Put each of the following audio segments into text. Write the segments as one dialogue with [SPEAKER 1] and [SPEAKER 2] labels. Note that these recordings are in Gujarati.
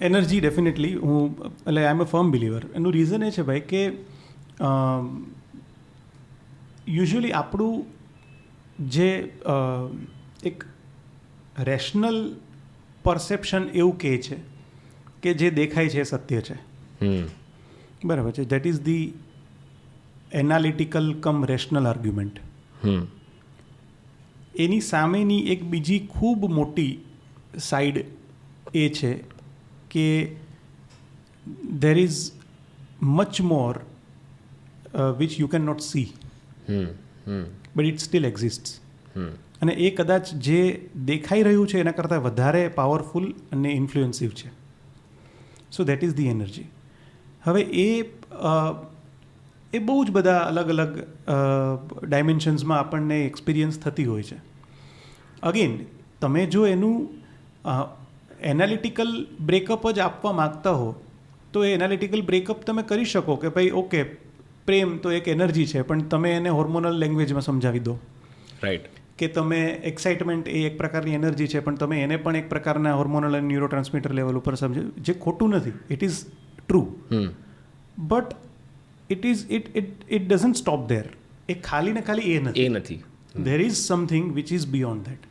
[SPEAKER 1] એનર્જી ડેફિનેટલી હું એટલે આઈ એમ અ ફર્મ બિલીવર. એનું રીઝન એ છે ભાઈ કે યુઝ્યુઅલી આપણું જે એક રેશનલ પરસેપ્શન એવું કહે છે કે જે દેખાય છે એ સત્ય છે. બરાબર છે. That is the analytical cum rational argument. એની સામેની એક બીજી ખૂબ મોટી સાઈડ એ છે કે there is much more which you can not see but it still exist. અને એ કદાચ જે દેખાઈ રહ્યું છે એના કરતાં વધારે પાવરફુલ અને ઇન્ફ્લુએન્સિવ છે. So that is the energy. હવે એ બહુ જ બધા અલગ અલગ ડાયમેન્શન્સમાં આપણને એક્સપિરિયન્સ થતી હોય છે. અગેન તમે જો એનું એનાલિટિકલ બ્રેકઅપ જ આપવા માગતા હો તો એ એનાલિટિકલ બ્રેકઅપ તમે કરી શકો કે ભાઈ ઓકે પ્રેમ તો એક એનર્જી છે પણ તમે એને હોર્મોનલ લેંગ્વેજમાં સમજાવી દો.
[SPEAKER 2] રાઈટ.
[SPEAKER 1] કે તમે એક્સાઇટમેન્ટ એ એક પ્રકારની એનર્જી છે પણ તમે એને પણ એક પ્રકારના હોર્મોનલ અને ન્યુરો ટ્રાન્સમીટર લેવલ ઉપર સમજો, જે ખોટું નથી. It is true but it doesn't stop there. એ ખાલી ને ખાલી એ નથી. There is something which is beyond that.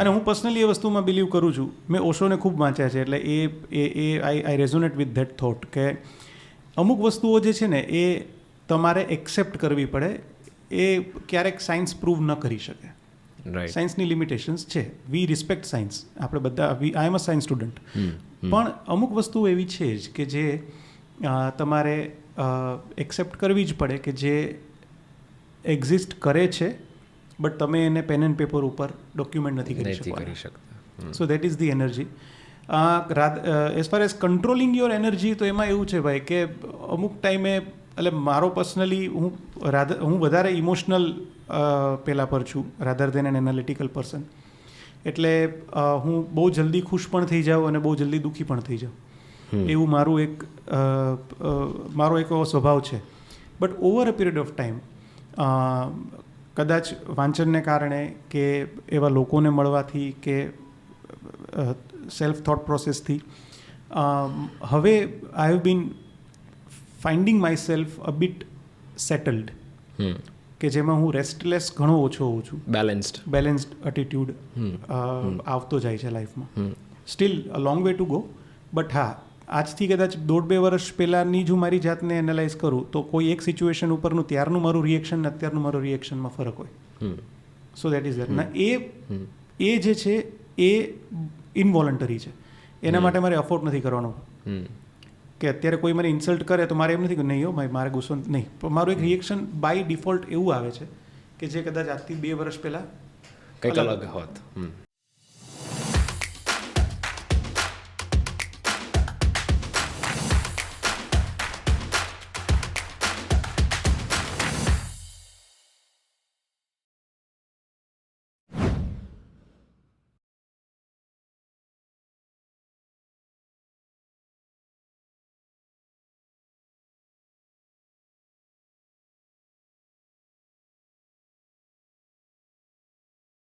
[SPEAKER 1] અને હું પર્સનલી એ વસ્તુમાં બિલીવ કરું છું. મેં ઓશોને ખૂબ વાંચ્યા છે એટલે આઈ રેઝોનેટ વિથ ધેટ થોટ કે અમુક વસ્તુઓ જે છે ને એ તમારે એક્સેપ્ટ કરવી પડે. એ ક્યારેક સાયન્સ પ્રૂવ ન કરી શકે. સાયન્સની લિમિટેશન્સ છે. વી રિસ્પેક્ટ સાયન્સ. આપણે બધા આઈ એમ અ સાયન્સ સ્ટુડન્ટ. પણ અમુક વસ્તુઓ એવી છે જ કે જે તમારે એક્સેપ્ટ કરવી જ પડે કે જે એક્ઝિસ્ટ કરે છે બટ તમે એને પેન એન્ડ પેપર ઉપર ડોક્યુમેન્ટ નથી કરી શકતા. So that is the energy. As far as controlling your energy તો એમાં એવું છે ભાઈ કે અમુક ટાઈમે એટલે મારો પર્સનલી હું વધારે ઇમોશનલ પેલા પર છું rather than an analytical person. એટલે હું બહુ જલ્દી ખુશ પણ થઈ જાઉં અને બહુ જલ્દી દુઃખી પણ થઈ જાઉં. એવું મારો એક એવો સ્વભાવ છે. But over a period of time કદાચ વાંચનને કારણે કે એવા લોકોને મળવાથી કે સેલ્ફ થોટ પ્રોસેસથી હવે I have been finding myself a bit settled. કે જેમાં હું રેસ્ટલેસ ઘણો ઓછો હોઉં છું. બેલેન્સ્ડ એટીટ્યૂડ આવતો જાય છે લાઈફમાં. Steel a long way to go. But હા, આજથી કદાચ 1.5-2 વર્ષ પહેલાંની જો મારી જાતને એનાલાઇઝ કરું તો કોઈ એક સિચ્યુએશન ઉપરનું ત્યારનું મારું રિએક્શન ને અત્યારનું મારું રિએક્શનમાં ફરક હોય. So that is that. ના એ જે છે એ ઇનવોલન્ટરી છે. એના માટે મારે અફોર્ડ નથી કરવાનો. કે અત્યારે કોઈ મને ઇન્સલ્ટ કરે તો મારે એમ નથી કે નહીં હો ભાઈ મારે ગુસ્સો નહીં. પણ મારું એક રિએક્શન બાય ડિફોલ્ટ એવું આવે છે કે જે કદાચ આજથી 2 વર્ષ પહેલાં
[SPEAKER 2] કંઈક અલગ હોત.